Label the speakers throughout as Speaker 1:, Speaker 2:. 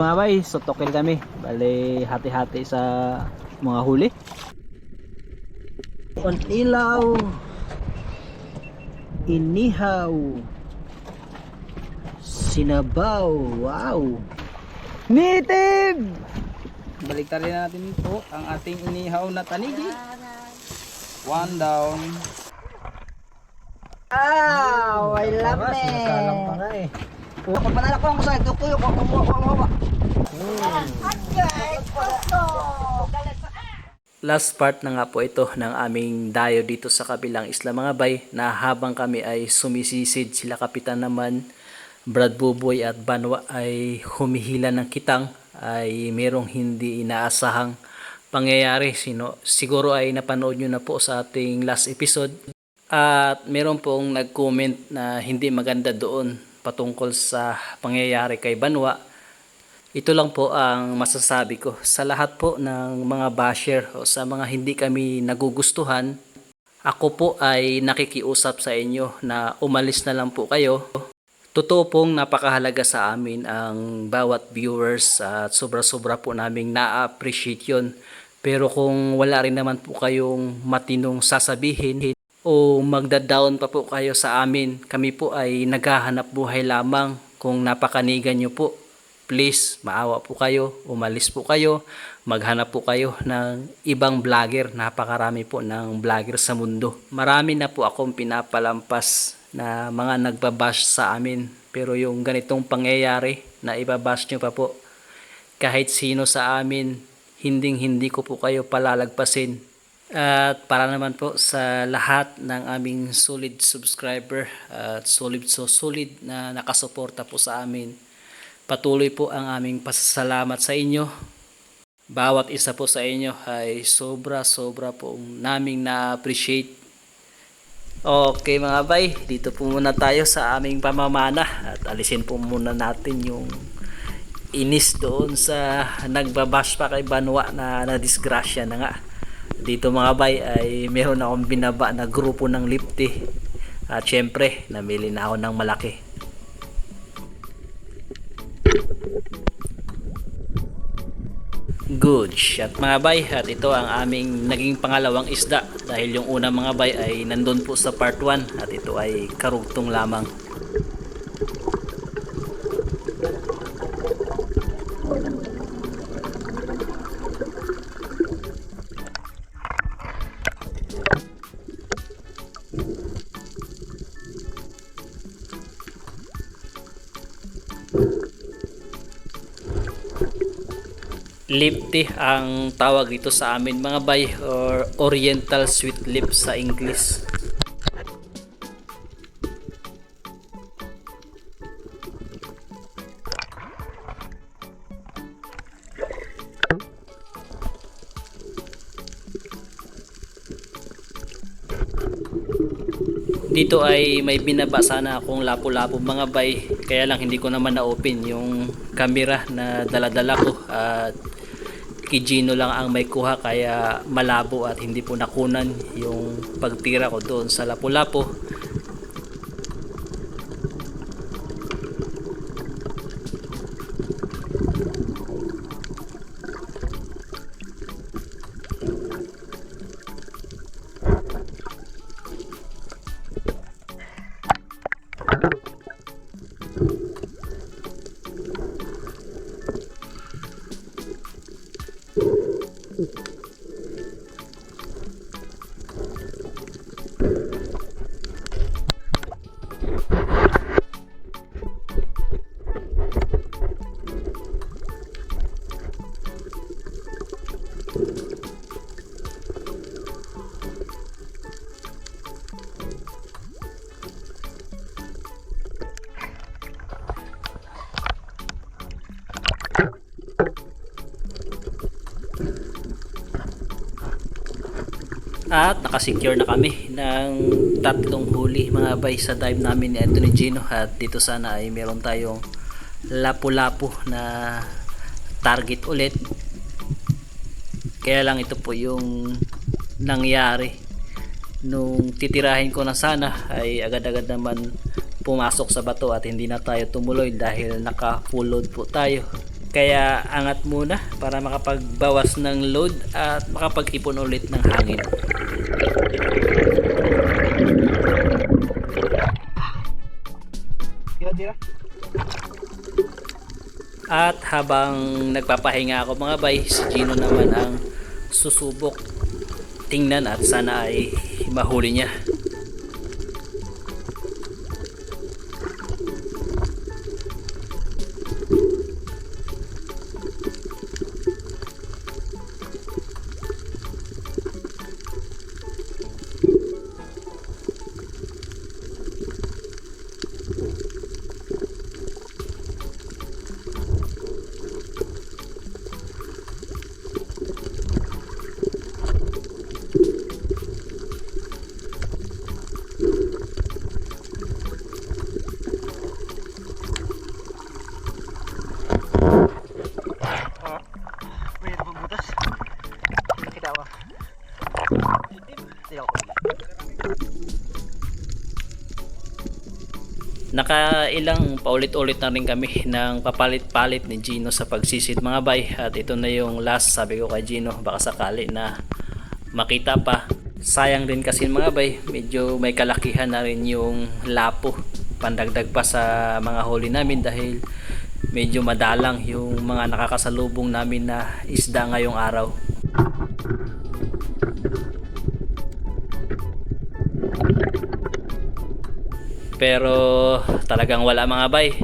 Speaker 1: Mga bay, sotokil kami. Bale, hati-hati sa mga huli. On ilaw. Inihaw. Sinabaw. Wow. Nitib!
Speaker 2: Baliktarin natin po ang ating inihaw na tanigi. One down.
Speaker 1: Ah, I love it.
Speaker 3: Masalang pa nga eh.
Speaker 1: Pag panala ko ang sa'yo, tukuyo ko. Last part na nga po ito ng aming dayo dito sa kabilang isla mga bay, na habang kami ay sumisisid, sila kapitan naman, Brad Buboy at Banwa ay humihila ng kitang, ay merong hindi inaasahang pangyayari. Siguro ay napanood nyo na po sa ating last episode, at meron pong nag-comment na hindi maganda doon patungkol sa pangyayari kay Banwa. Ito lang po ang masasabi ko sa lahat po ng mga basher o sa mga hindi kami nagugustuhan. Ako po ay nakikiusap sa inyo na umalis na lang po kayo. Totoo pong napakahalaga sa amin ang bawat viewers at sobra-sobra po naming na-appreciate yun. Pero kung wala rin naman po kayong matinong sasabihin o magda-down pa po kayo sa amin, kami po ay naghahanap buhay lamang. Kung napakanigan nyo po, please, maawa po kayo, umalis po kayo, maghanap po kayo ng ibang vlogger. Napakarami po ng vlogger sa mundo. Marami na po akong pinapalampas na mga nagbabash sa amin. Pero yung ganitong pangyayari na ibabash nyo pa po, kahit sino sa amin, hindi ko po kayo palalagpasin. At para naman po sa lahat ng aming solid subscriber at solid na nakasuporta po sa amin, patuloy po ang aming pasasalamat sa inyo. Bawat isa po sa inyo ay sobra po naming na-appreciate. Okay mga bay, dito po muna tayo sa aming pamamana at alisin po muna natin yung inis doon sa nagbabash pa kay Banwa na nadisgrasya na nga. Dito mga bay ay meron akong binaba na grupo ng Lifty at syempre namili na ako ng malaki. Good shot mga bay, at ito ang aming naging pangalawang isda dahil yung unang mga bay ay nandun po sa part 1 at ito ay karugtong lamang. Lifty ang tawag dito sa amin mga bay, or Oriental Sweet Lip sa English. Dito ay may binaba sana akong lapu-lapu mga bay, kaya lang hindi ko naman na-open yung camera na dala-dala ko at Kijino lang ang may kuha, kaya malabo at hindi po nakunan yung pagtira ko doon sa lapu-lapu. At nakasecure na kami ng 3 huli mga bay sa dive namin ni Anthony Gino, at dito sana ay meron tayong lapu-lapu na target ulit. Kaya lang ito po yung nangyari. Nung titirahin ko na sana ay agad-agad naman pumasok sa bato at hindi na tayo tumuloy dahil naka full load po tayo. Kaya angat muna para makapagbawas ng load at makapag-ipon ulit ng hangin. At habang nagpapahinga ako mga bay, si Gino naman ang susubok. Tingnan at sana ay mahuli niya. Nakailang paulit-ulit na rin kami ng papalit-palit ni Gino sa pagsisid mga bay, at ito na yung last. Sabi ko kay Gino baka sakali na makita pa, sayang rin kasi mga bay, medyo may kalakihan na rin yung lapo, pandagdag pa sa mga huli namin dahil medyo madalang yung mga nakakasalubong namin na isda ngayong araw. Pero talagang wala mga bay,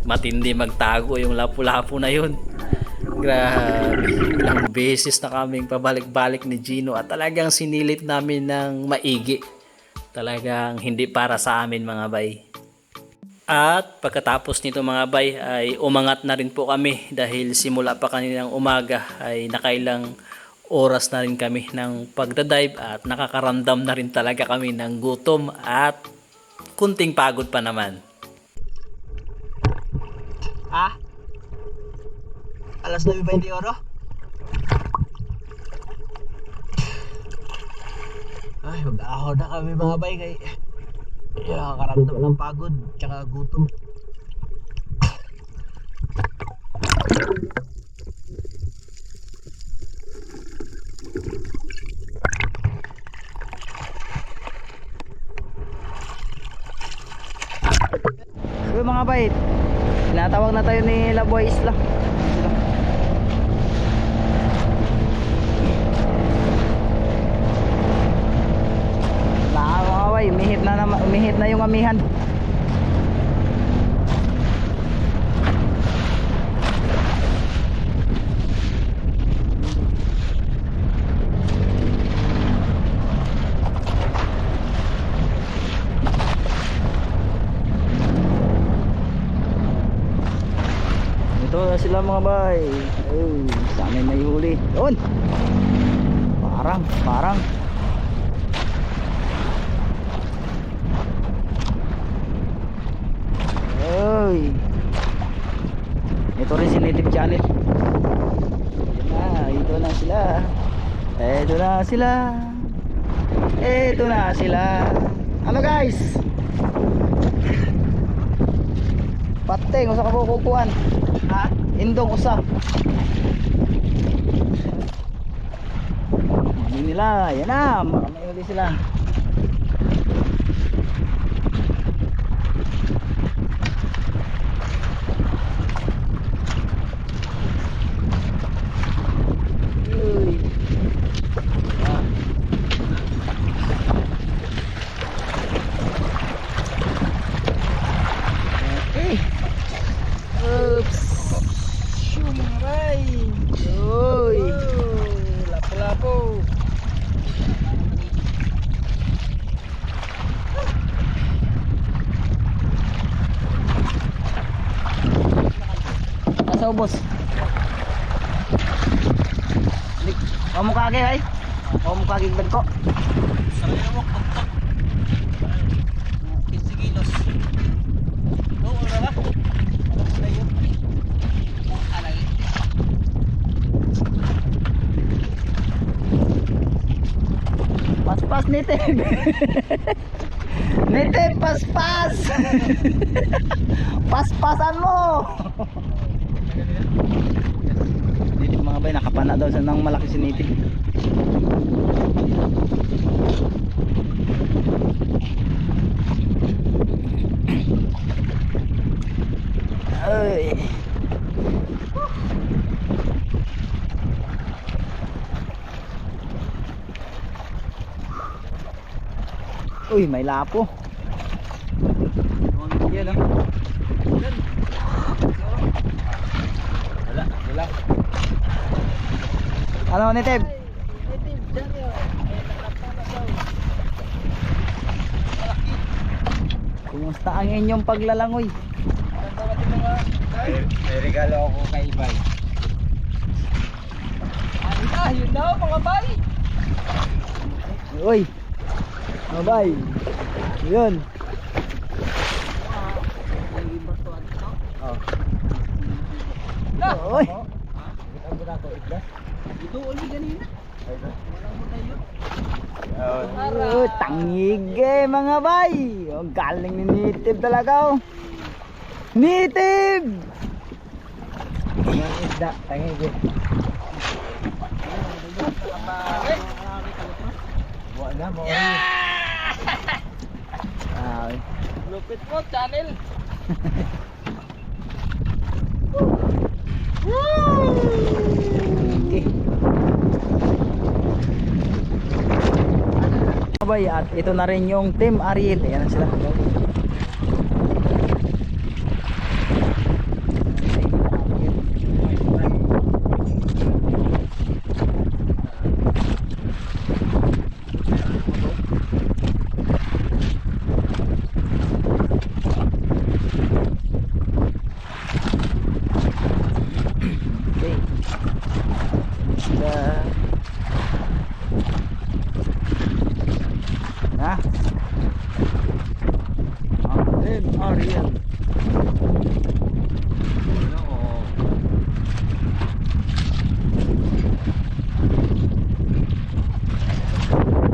Speaker 1: matindi magtago yung lapu-lapu na yun. Grabe, ilang beses na kaming pabalik-balik ni Gino at talagang sinilip namin ng maigi. Talagang hindi para sa amin mga bay. At pagkatapos nito mga bay ay umangat na rin po kami dahil simula pa kaninang umaga ay nakailang oras na rin kami ng pagdadive at nakakaramdam na rin talaga kami ng gutom at kunting pagod pa naman.
Speaker 2: Alas 9:20 oro. Ay, mag-ahon na kami mga bay kay nakakaramdam ng pagod tsaka gutom. So mga bay, tinatawag na tayo ni Laboy Isla. Mga bay, umihit na yung amihan. Ito na sila mga bay. Ay, sa amin may huli. Yun. Parang. Ay. Ito rin si Native Channel. Ito na sila. Ito na sila. Ano guys? Pateng, usa ka kukuan. Ha? Indong usa. Hindi nila, yan na, may uli sila. Uy. Okay. Oops. Shumaray. Uy. Lapo-lapo. Nasa ubos. Kamu kage ay? Kamu kage dagko. Sabi mo kontak. 15 kilos. No, ora ba? Paspas Native. Native paspas. Paspasan mo. Napana daw sa nang malaki si native. Ay. Uy, may lapo. Yan ah. Wala. Ano, native? Kumusta ang inyong paglalangoy?
Speaker 3: May regalo ako kay Ibay.
Speaker 2: Yun daw mga bay. Uy. Mga bay. Yun. Uy. Ito ulit ganina. Tangig eh mga bay. Ang galing ni native talaga oh. Native!
Speaker 3: Yung isda, tangig eh. Wala mo.
Speaker 2: Ay.
Speaker 1: Lupit mo, channel.
Speaker 2: Okay. Abay, at ito na rin yung Team Ariel. Ayan na sila. Okay. Nah. Team Ariel.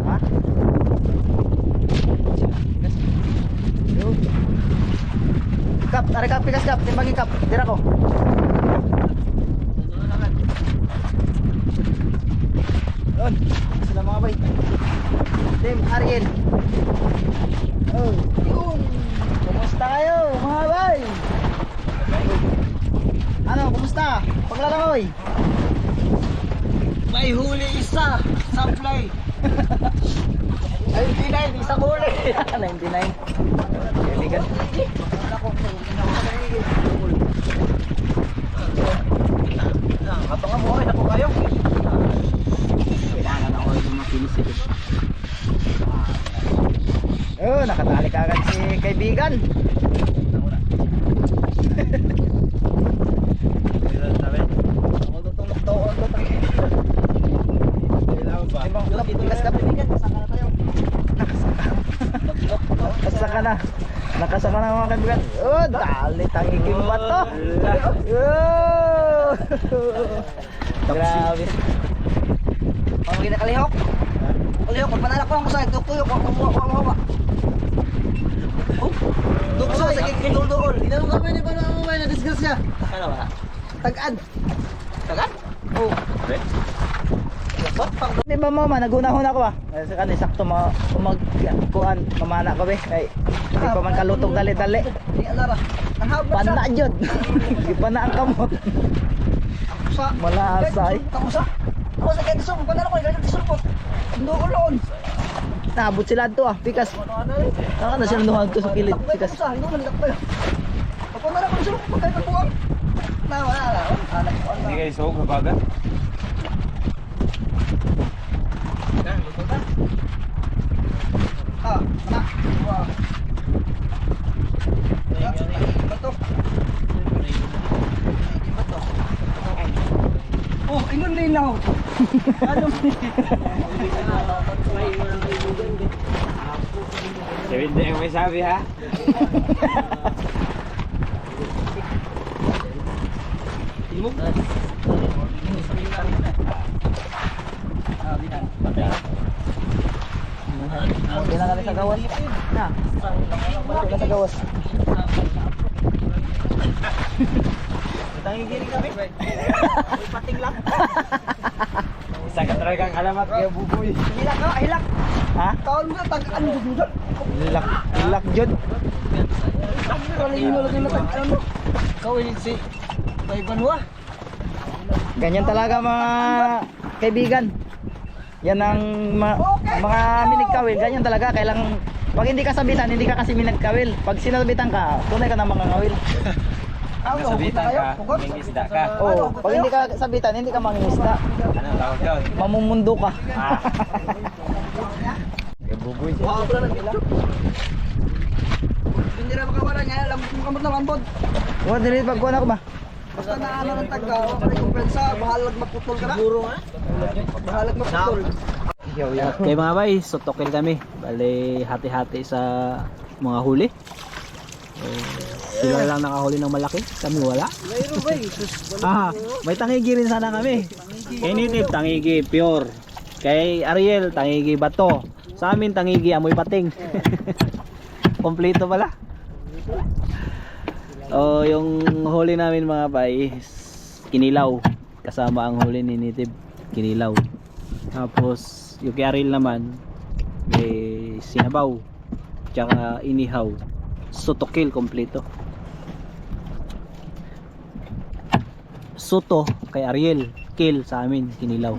Speaker 2: Ha? Yo. Kap, tarik kap, pikas kap, timbangin kap, tira ko. Yun, sila mga bay. Team Ariel. Oh, yun. Kumusta kayo mga bay? Ano, kumusta? Paglalangoy.
Speaker 3: May huli isa, supply.
Speaker 2: 99, isang huli. 99. Kaibigan.
Speaker 3: Kapag mo ako kayo.
Speaker 2: Kailangan ako yung makinisip. Oh, nakatali ka agad si kaibigan.
Speaker 3: Ako tutulog daw ako. Kailangan ba?
Speaker 2: Ibang ulap, tigas ka kaibigan. Kasaka na tayo. Nakasaka na. Nakasaka na mga kaibigan. Oh, dali tangigin ba to? Oh! Grabe.
Speaker 3: Pag nakalihok. Kalihok, magpanalak ko ang kusay. Tukuyok, wak. Tukso, sa kikindul-dul. Inanong kami ni ba na umay na disgrasya? Ano ba?
Speaker 2: Tag-ad.
Speaker 3: Tagat?
Speaker 2: Oh. Di ba mama, nagunahon ako ah. Sa kanil sakto kuan mamana ko be. Kay di pa man kalutog dali-dali.
Speaker 3: Di alara. Nahabag
Speaker 2: Pana jud. Di pa na ang kamot.
Speaker 3: sa
Speaker 2: Malasay.
Speaker 3: Kamusa? Ako sa kaitisong, panalo ko, ganyan tisong po. Hindi ko loon.
Speaker 2: Naabot sila to ah, pikas. Saka na sila nuhag to sa kilid, pikas.
Speaker 3: Hindi ko nalak pa yun. Ako na lang kung sila magkaya ng buwang. Wala. Anak ko.
Speaker 4: Hindi kayo soog sa baga?
Speaker 3: Anak. Wow. Bato. Oh, ingon din ako. Ano?
Speaker 4: Sabi hindi ang may sabi ha?
Speaker 2: Hindi na kami sa gawas. Na. Hindi na sa gawas.
Speaker 3: Tangigili kami. Pating
Speaker 4: Isa ka talagang alamat kay Buboy.
Speaker 3: Hilak ka, hilak.
Speaker 2: Ha?
Speaker 3: Taon mo tag ano mo dyan?
Speaker 2: Ilak jud.
Speaker 3: Kaling mo lagi matag ano mo. Kawin si Bay Banwa.
Speaker 2: Ganyan talaga mga kaibigan. Yan ang mga minigkawil. Ganyan talaga. Kailang pag hindi ka sabitan, hindi ka kasi minagkawil. Pag sinabitan ka, tunay ka ng mga kawil.
Speaker 4: Nasabitan ka, may isda ka.
Speaker 2: Oo. Pag hindi ka sabitan, hindi ka mangingisda.
Speaker 4: Anong tawag doon?
Speaker 2: Mamumundo ka.
Speaker 4: Kay Buboy.
Speaker 3: Wow, pala nang ilang. Hindi na makawala nga, kamot na lambod.
Speaker 2: What dili pagkuhan ako ba?
Speaker 3: Basta na ano ng taga, o kaya yung prensa, bahalag maputol ka na. Siguro nga. Bahalag maputol.
Speaker 1: Okay mga bay, sutokil kami. Bale, hati-hati sa mga huli. Sila lang nakahuli ng malaki, kami wala.
Speaker 3: Mayroon ba
Speaker 1: May tangigi rin sana kami. Kay Nitib, tangigi pure. Kay Ariel, tangigi bato. Sa amin, tangigi amoy pating. Kompleto pala. Yung huli namin mga bay, kinilaw. Kasama ang huli ni Nitib, kinilaw. Tapos, yung kay Ariel naman, sinabaw. Tsaka inihaw. Sotokil kompleto. Soto kay Ariel, kill sa amin, kinilaw.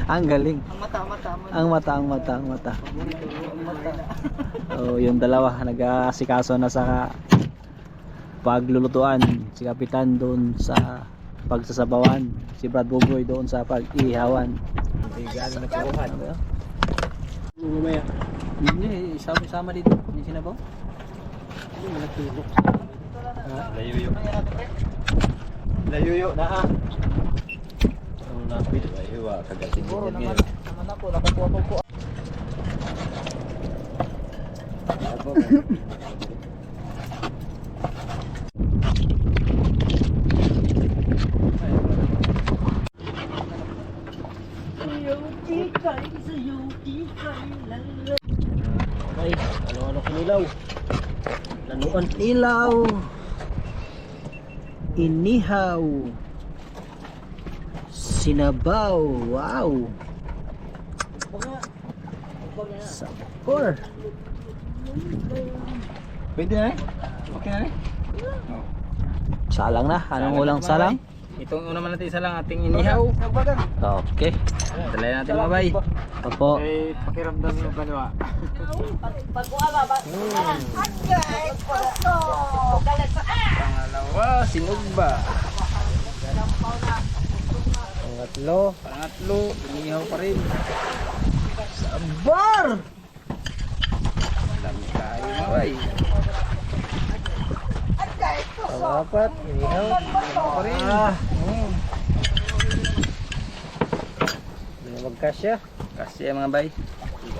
Speaker 1: Ang galing. Ang mata. Yung dalawa nag-aasikaso na sa paglulutuan. Si Kapitan doon sa pagsasabawan, si Brad Buboy doon sa pag-ihawan. Mamaya. Hindi, sama dito. Hindi sinabaw. Hindi mo nagtulog.
Speaker 4: Layuyo. Layuyo na ha. Ang napit. Layuyo kagating.
Speaker 2: Siguro naman ako, nakakuha po.
Speaker 1: Ay, ano kinilaw? Lanuan ilaw. Inihaw. Sinabaw. Wow. Sapor.
Speaker 4: Pwede na eh? Okay na eh?
Speaker 1: Salang na. Anong ulang salang?
Speaker 4: Itong una man natin isa lang ating inihaw.
Speaker 1: Okay.
Speaker 4: Dalayan natin mga bay.
Speaker 1: Opo.
Speaker 4: Eh, pakiramdam yung kanwa. Pangalawa, sinugba. Pangatlo, inihaw pa rin.
Speaker 3: Sabar!
Speaker 4: Dami tayo mga bay.
Speaker 2: Pang-apat, inihaw.
Speaker 4: Pa rin.
Speaker 2: Magkasya.
Speaker 4: Kasi mga bay.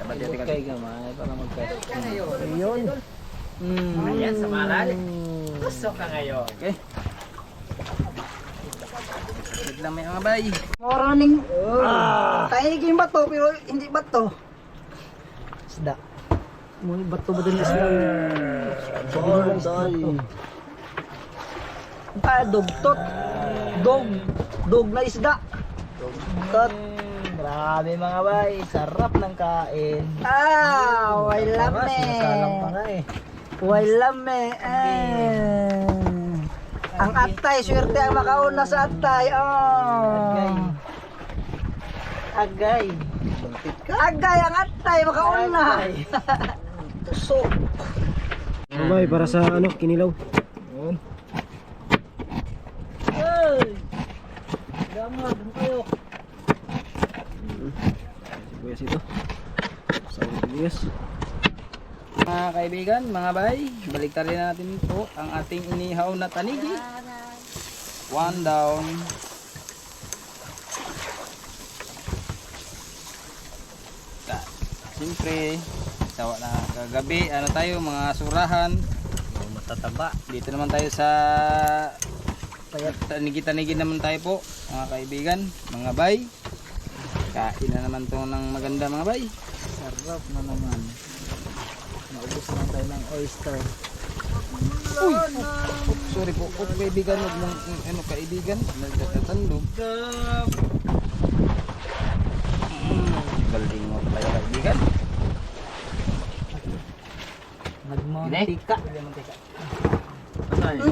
Speaker 1: Okay gamay para magkasya.
Speaker 2: Ayun.
Speaker 4: Ayan sa maral. Gusto ka ngayon. Okay. Wait lang may mga bay.
Speaker 3: Maraming tayo yung bato, pero hindi bato.
Speaker 2: Isda.
Speaker 3: May bato ba din isda? Dugtot. Dog na isda.
Speaker 2: Tot. Grabe mga bay, sarap ng kain.
Speaker 3: Way lame.
Speaker 2: Masalang pa nga eh.
Speaker 3: Way lame. Ang atay, swerte ang makauna sa atay. Agay. Agay ang atay, makauna. Tusok.
Speaker 2: Bay, para sa ano, kinilaw.
Speaker 3: Damag, kayo.
Speaker 2: Sibuyas ito. Sibuyas.
Speaker 4: Mga kaibigan, mga bay, baliktarin natin po ang ating inihaw na tanigi. One down. Siyempre, sawa na kagabi, ano tayo, mga surahan. Matataba. Dito naman tayo sa tanigi-tanigi naman tayo po, mga kaibigan, mga bay. Kain na naman to ng maganda mga bay.
Speaker 2: Sarap na naman. Naubos na tayo ng oyster.
Speaker 3: Uy!
Speaker 4: sorry po. Kung kaibigan, huwag mong, ano, kaibigan, nagtatandog. Galing mo tayo, kaibigan.
Speaker 3: Mantika.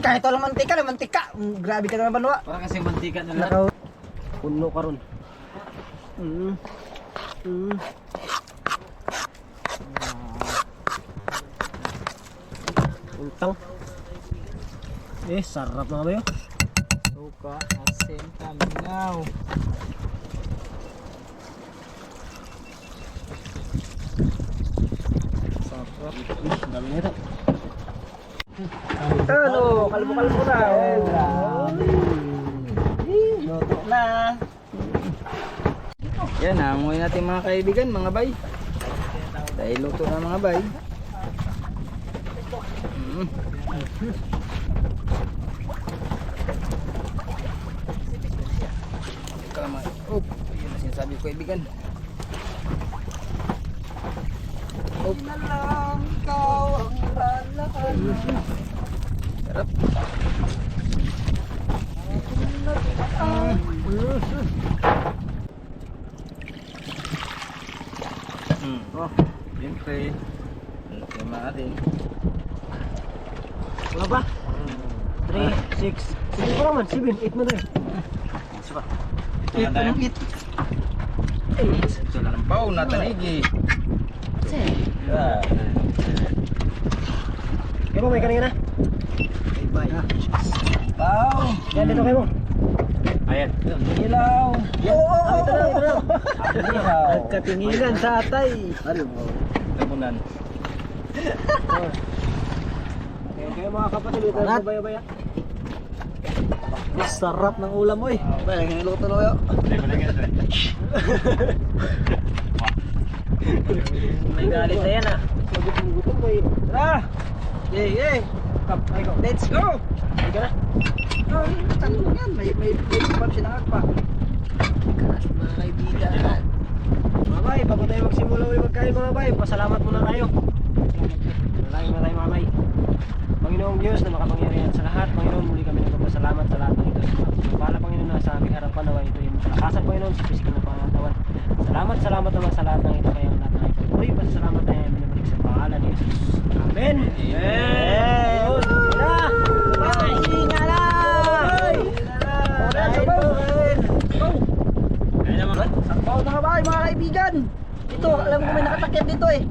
Speaker 3: Kahit walang mantika. Grabe ka naman ba?
Speaker 4: Parang kasi mantika na lang.
Speaker 3: Puno ka ron. Untang. Sarap na ba yun?
Speaker 4: Suka, asin, taminaw. Sarap.
Speaker 3: Dami nito. Ano, kalbo-kalbo na. Luto na.
Speaker 4: Yan, hangoy natin mga kaibigan, mga bay. Dahil luto na mga bay. Kalamay. Oh, yun na sinasabi ko kaibigan. Oh. Na lang ikaw ang lalaan. Sarap. Oh, siyempre. Lagyan natin.
Speaker 3: Wala ba? 3, 6. Sige pa naman, 7, 8 mo na yun.
Speaker 4: Isa pa. Ito na tayo. Ito na ng pao na tanigi.
Speaker 3: Kaya mo, may kanina na?
Speaker 4: Bye. Pao.
Speaker 3: Yan, dito kayo mo.
Speaker 4: Ayan. Ilaw.
Speaker 3: Ito na.
Speaker 4: Ilaw.
Speaker 3: Nagkatinginan sa atay.
Speaker 4: Ano mo? Tapunan.
Speaker 3: Kaya mga kapatid, ito na baya-baya. Sarap ng ulam mo eh.
Speaker 4: Baya, niluto na kayo.
Speaker 3: May galit na yan ah. Gutom mo eh.
Speaker 4: Tara! Yay!
Speaker 3: Let's go! Sige na.
Speaker 4: Tanong yan. May sinangag pa.
Speaker 3: Mga kaibigan. Mga bay, bago tayo magsimula ulit magkain mga bay, pasalamat muna tayo. Maraming mga bay. Panginoong Diyos na makapangyarihan sa lahat, Panginoon, muli kami nagpapasalamat sa lahat ng ito. Pala Panginoon na sa aming harapan nawa ito yung kalakasan Panginoon sa pisikal na pangatawan. Salamat naman sa lahat ng ito kaya ang lahat ng ito. Muli, pasalamat tayo namin nabalik sa pangalan ni Jesus. Amen! Amen! Hinga na!
Speaker 4: Sampaw na ba mga kaibigan? Ito, alam ko may nakatakip dito eh.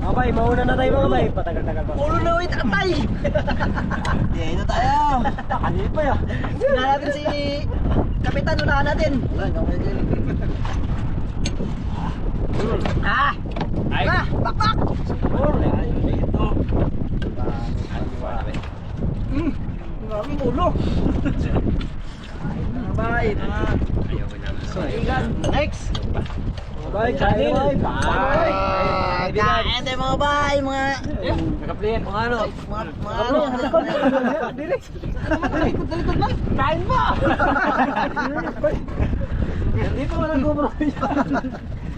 Speaker 3: Mga bay, mauna na tayo mga bay. Patagal-tagal pa.
Speaker 4: Ulo na wait, atay! Dito tayo!
Speaker 3: Kanil pa ya.
Speaker 4: Unahan natin si Kapitan, unahan natin. Ah! Tara, bakbak! Maraming ulo. Mga bay, mga kaibigan. Next!
Speaker 3: Mga bay, kanin. Bye!
Speaker 4: Kain tayo mga bay, mga
Speaker 3: Mga ano?
Speaker 4: mga ano. Dalikod lang. Kain ba?
Speaker 3: Hindi pa walang gumro.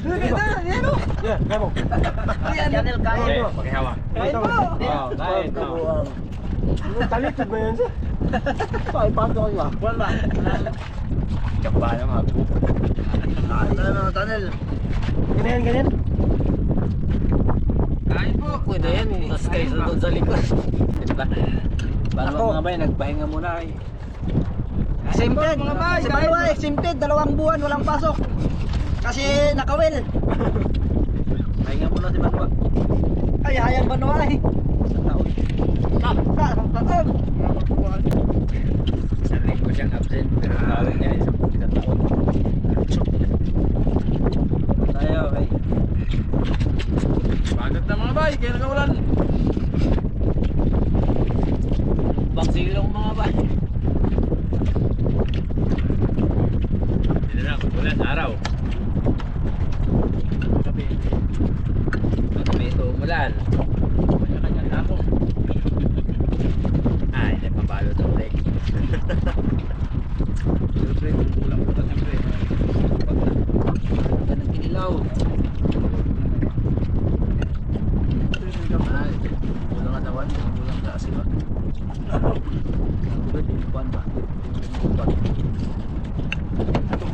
Speaker 4: Yan o.
Speaker 3: Yan, kaya mo.
Speaker 4: Janel, kain mo. Kain mo.
Speaker 3: Kain. Talikod ba yan siya? Ay, pato kayo ah.
Speaker 4: Wala.
Speaker 3: Kapala mga buko.
Speaker 4: Kain tayo mga tunnel.
Speaker 3: Ganyan.
Speaker 4: Kain po.
Speaker 3: Pwede yan eh. Mas kayo doon sa likod. Para mga bay, nagpahinga muna eh.
Speaker 4: Exempted mga bay. Si Banwa exempted. 2 buwan walang pasok. Kasi nakawil.
Speaker 3: Pahinga muna si Banwa.
Speaker 4: Ay, hayang Banwa eh.
Speaker 3: Sa taon.
Speaker 4: Taon.
Speaker 3: Sabi ko siyang absent. Pero tawag niya isang taon. Tayo, okay.
Speaker 4: Bagat na mga bay. Kaya nakawalan.
Speaker 3: Bangsilong mga bay.
Speaker 5: Hindi na, ulan, araw. Gabi ito, umulan. Kanya-kanya ako. Ay, nagpapalo ito ulit.
Speaker 4: Siyempre, kulang po ito siyempre. Pag ng kinilaw.
Speaker 5: Ay, ulang katawan, ulang sa asiba.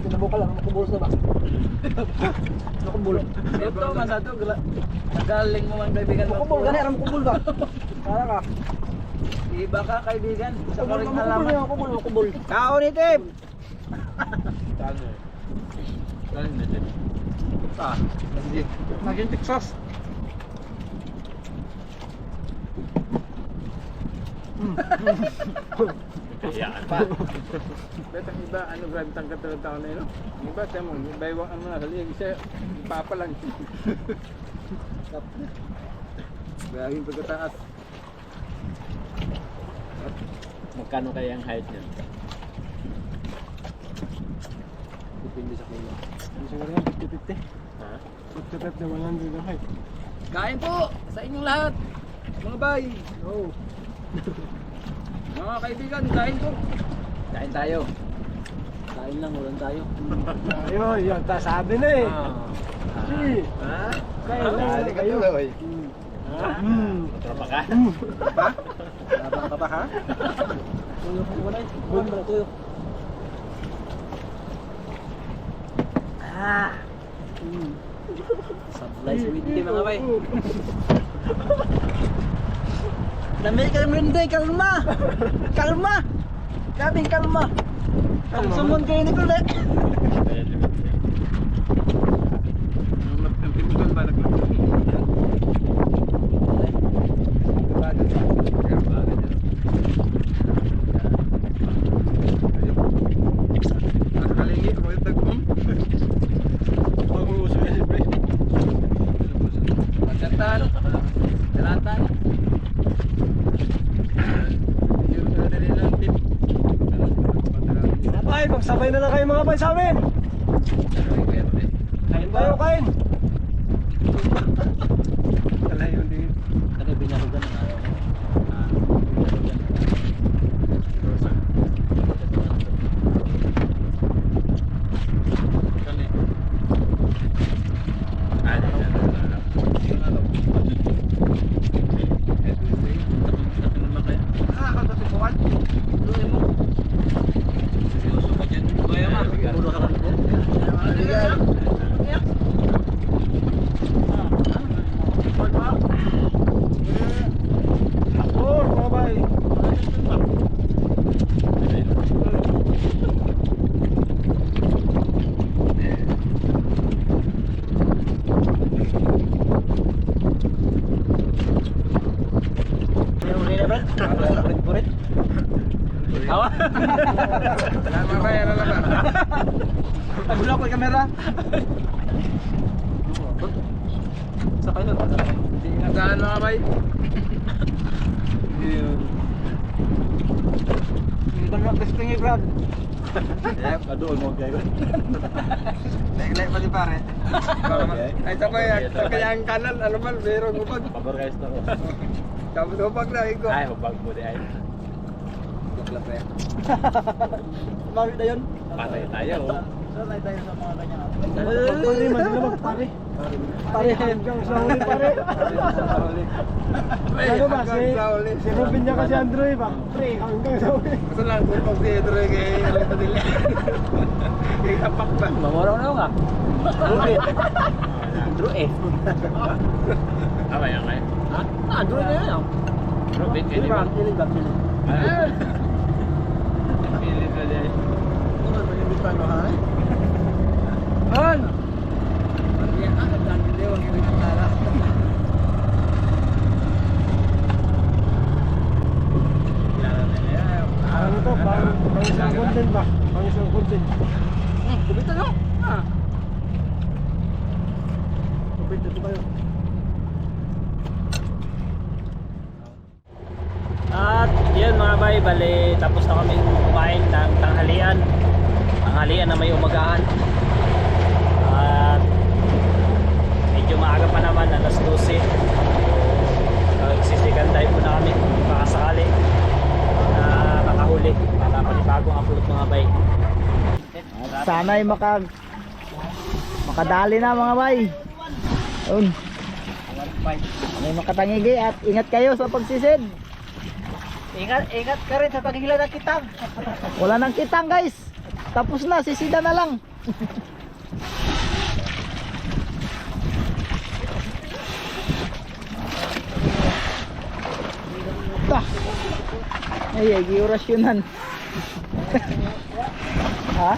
Speaker 3: Tinabo ka lang, makubulos na ba? Nakubul.
Speaker 4: Ito man sa ito, galing mo man kaibigan.
Speaker 3: Makubul ka na, aram kubul ba? Para ka.
Speaker 4: Iba ka kaibigan. Sa
Speaker 3: Makubul,
Speaker 4: karing
Speaker 3: makubul
Speaker 4: alaman.
Speaker 3: niya, makubul. Kao ni Tim!
Speaker 5: Talo. Talo na dyan.
Speaker 3: Naging Texas.
Speaker 5: Kayaan pa. Bet ang iba, ano grabe tang katulad tao na yun, no? Ang iba, tiyan mo, baywang ano na, halig isa, papa lang. Grabe yung pagkataas. Magkano kaya ang height niya?
Speaker 3: Depende sa kuya. Ano siguro yan? 50-50?
Speaker 5: Ha?
Speaker 3: 50-50 na 100 na height.
Speaker 4: Kain po sa inyong lahat. Mga bay.
Speaker 3: Oo.
Speaker 4: Mga kaibigan, kain po.
Speaker 5: Kain tayo.
Speaker 4: Kain lang, ulan tayo.
Speaker 3: Ayun, yun. Sabi na eh. Si.
Speaker 5: Ha?
Speaker 3: Kayo na.
Speaker 5: Dali ka
Speaker 3: Kayo.
Speaker 5: tuloy.
Speaker 3: Ha?
Speaker 5: Tropa ka?
Speaker 3: Labang ka ba ha?
Speaker 4: Tuyo ko wala. Buwan ba tuyo? Sablay sweet tea mga bay.
Speaker 2: Lamig ka naman din, kalma! Kalma! Kaming kalma! Sumon kayo ni Kulit!
Speaker 5: Ang pimugan ba naglakas? Nakalingi, ako yung tagpong. Huwag mo uso yan, siyempre.
Speaker 4: Pagkatan. Dalatan.
Speaker 5: Yung dali lang tip.
Speaker 3: Ay, magsabay na lang kayo mga bay sa amin. Kain tayo, kain.
Speaker 5: Wala yun din.
Speaker 4: Ano binarugan ng araw?
Speaker 3: Oh, mga bay.
Speaker 4: Tawa?
Speaker 5: Lama ba yan? Lama.
Speaker 4: Pagulak ko yung kamera. Sa kayo na.
Speaker 5: Ingataan mga bay.
Speaker 3: Hindi na gusto niyo, Brad.
Speaker 5: Padoon mo kayo.
Speaker 3: Like pa di pare.
Speaker 5: Ay sabay, kaya ang kanan, ano man, meron upag.
Speaker 6: Pabor guys na ko.
Speaker 5: Tapos upag na, ikaw.
Speaker 6: Ay, hubag mo di ay.
Speaker 2: Mawit na yun?
Speaker 6: Patay tayo.
Speaker 2: Sanay tayo sa mga ganyan.
Speaker 3: Pare, man sila magpare.
Speaker 2: Pare,
Speaker 3: Hanggang sa huli, pare. Ano ba, si Robin niya kasi Andrew, ba? Pre, hanggang sa huli.
Speaker 5: Gusto lang, kung pag si Edro kay Alita nila. Kay kapak ba?
Speaker 4: Mamorong na nga. Andrew eh.
Speaker 6: Tama yan kayo.
Speaker 4: Ha? Andrew na yan.
Speaker 6: Robin, kayo di ba?
Speaker 3: Kilig ba? Kilig.
Speaker 6: Ah. Pilit na di ay.
Speaker 3: Ano ba yung bitano, ha?
Speaker 4: Han! Yan ang ganda nila. Huwag yung nagtara.
Speaker 3: Ano to? Pang isang content ba? Pang isang content.
Speaker 4: Kubita no? Ha?
Speaker 3: Kapit na to kayo.
Speaker 1: At yun mga bay, bali tapos na kaming kumain ng tanghalian. Tanghalian na may umagahan. At medyo maaga pa naman, alas 12. Nagsisikan dive muna kami baka sakali na makahuli para panibagong upload mga bay.
Speaker 2: Sana'y makadali na mga bay. Yun. May makatangigi at ingat kayo sa pagsisid.
Speaker 3: Ingat ka rin sa paghila ng kitang.
Speaker 2: Wala nang kitang guys. Tapos na, sisida na lang. Tah. Ay, giorasyonan. Ha?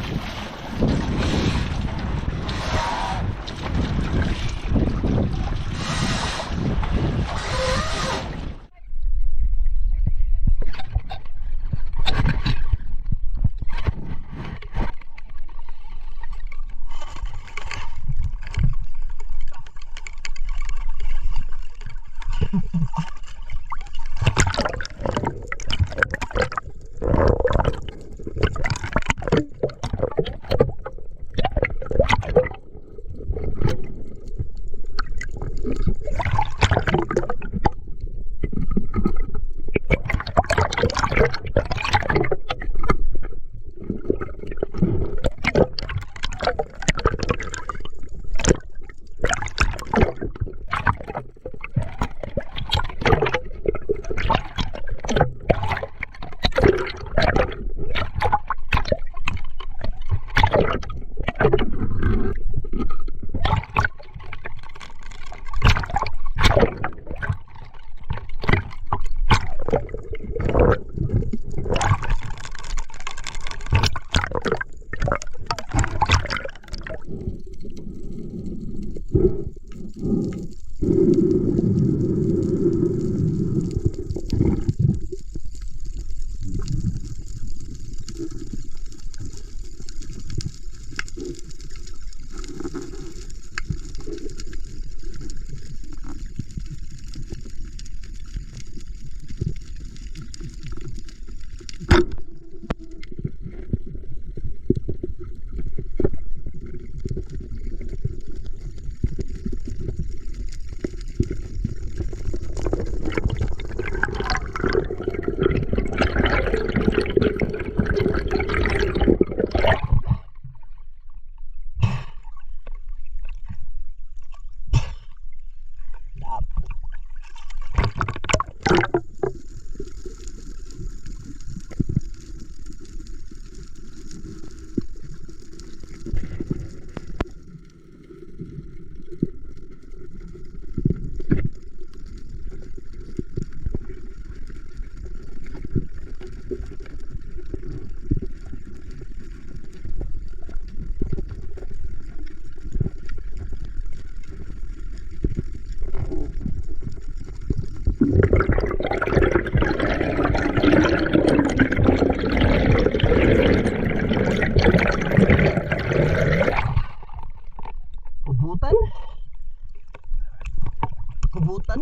Speaker 2: Kubutan?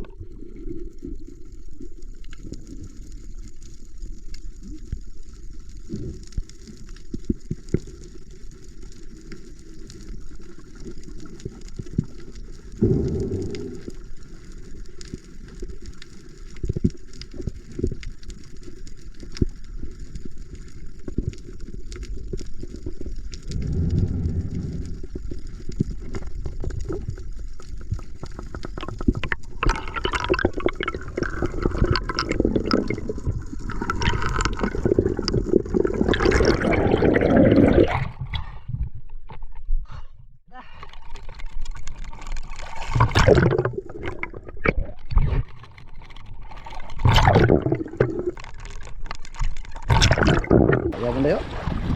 Speaker 2: Ayaw mo na yun?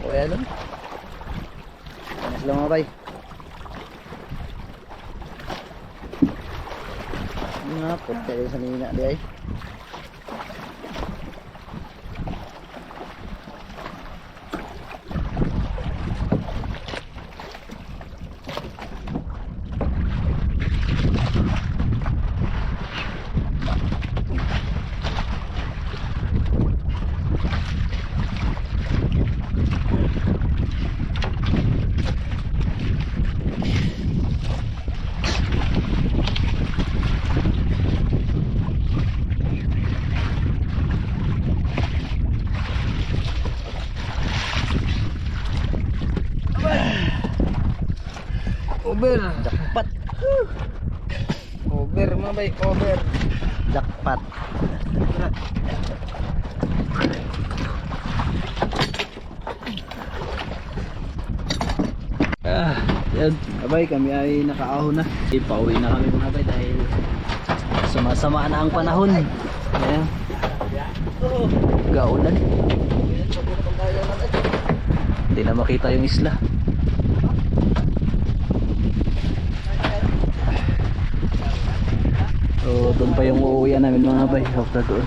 Speaker 2: O ayan nun? Panas lang mga bay. Nga po, tayo sa nina di ay.
Speaker 4: Over.
Speaker 2: Jackpot.
Speaker 4: Over mga bay, over.
Speaker 2: Jackpot.
Speaker 1: Yan, abay kami ay nakaahon na. Pauwi na kami mga bay dahil sumasama na ang panahon. Ayan. Gaulan. Hindi na makita yung isla. So doon pa yung uuwian namin mga bay. After doon.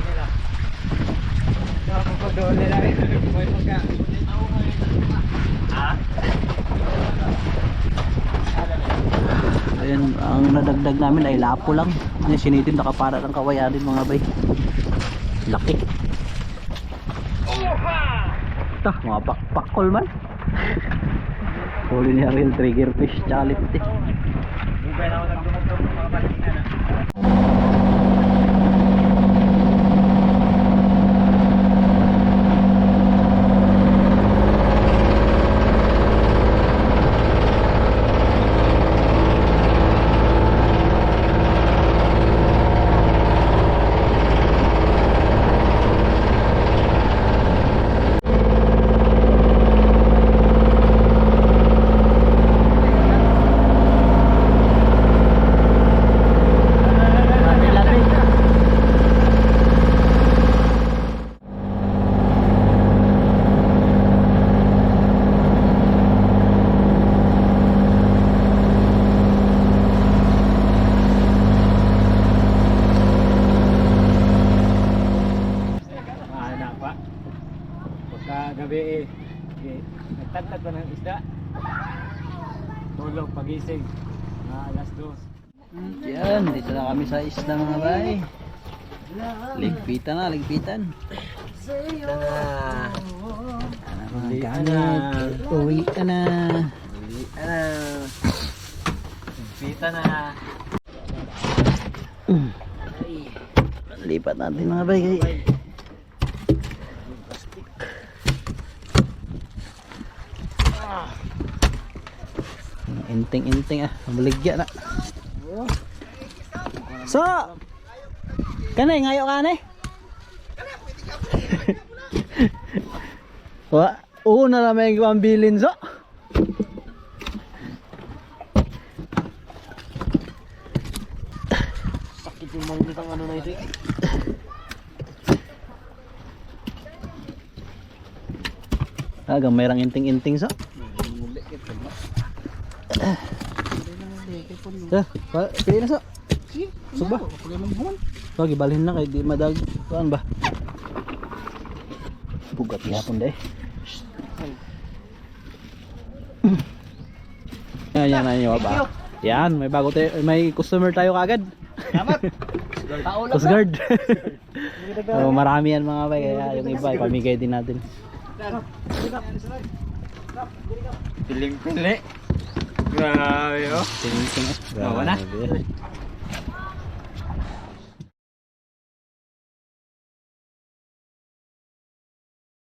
Speaker 1: Ayan, ang nadagdag namin ay lapo lang. Yung sinitin nakapara ng kawayanin mga bay. Laki. Tah, mga pakpakol man. Huli niya rin trigger fish tsaka lipti.
Speaker 3: Mahana pa. Pagkagabi nagtagtag pa ng isda. Tulog pagising. Alas 2.
Speaker 1: Yan, dito na kami sa isla mga bay. Ligpitan na, ligpitan. Mga gamit. Uwi ka na.
Speaker 3: Pita na.
Speaker 1: Lipat natin mga bay. Inting-inting maligya na. So, kanay ngayo kanay. Wa, una na may pambilin so.
Speaker 3: Sakit yung maliit ang ano na ito.
Speaker 1: Gamay rang inting-inting so. Pili na so. Suba. So, gibalhin na kay di madag. Kuan ba? Bugat yapon deh. Yan ba? Yan, may bago tayo, may customer tayo kagad.
Speaker 3: Salamat.
Speaker 1: Coast Guard. So, marami yan mga bay, kaya yung iba ipamigay din natin.
Speaker 3: Piling-pili. Grabe oh.
Speaker 1: Tingin-tingin.
Speaker 3: Bawa na.